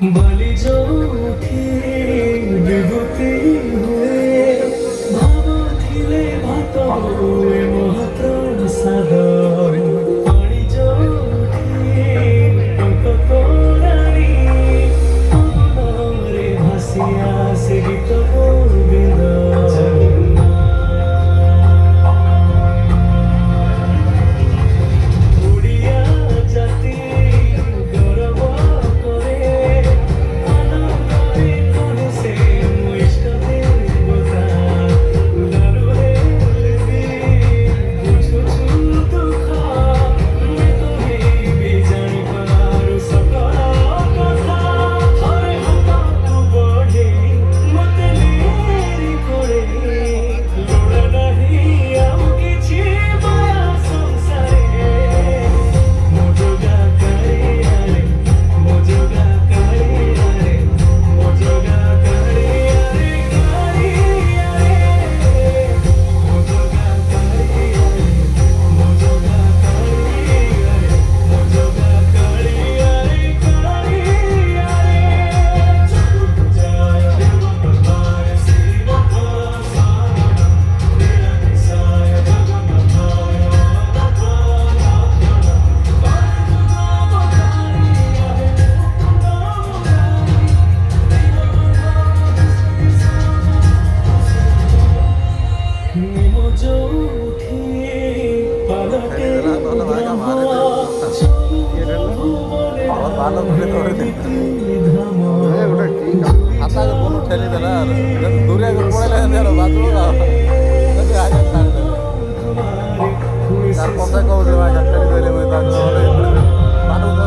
बलि जो उठे विभूति हुए भावथिले भात हुए महत्र साद पानी जो उठे टंक तोरानी अमरे भासिया से गीत गोविंद उड़िया जाति गौरव करे आनंदरे कहे से मो इष्ट देवता उदारे लेबी बुझुछु दुख मैं कहिबी जानि पारु सकल कथा हरे हाथକୁ ବଢ଼େ ମତେ ନେରି କୋରେ ଲୋଡ଼ା ନାହିଁ ଆଉ କିଛି ମାୟା ସଂସାରେ ମୋ ଯୋଗା କାଳିଆରେ ମୋ ଯୋଗା କାଳିଆରେ ମୋ ଯୋଗା କାଳିଆରେ କାଳିଆରେ ମୋ ଯୋଗା କାଳିଆରେ ମୋ ଯୋଗା କାଳିଆରେ ମୋ ଯୋଗା କାଳିଆରେ କାଳିଆରେ ଜୟ ଜଗନ୍ନାଥ ଶ୍ରୀରଥ ନିରଂସାୟ निमो जो उठे पालके হাতাকে কোনো ঠেলি দেলা আর দূরে করে পড়ে লাগে আর বাজলো না যদি আগে ছাড় দে তার কথা কও যে ভাই ঠেলি দিলে মই তার মানুষ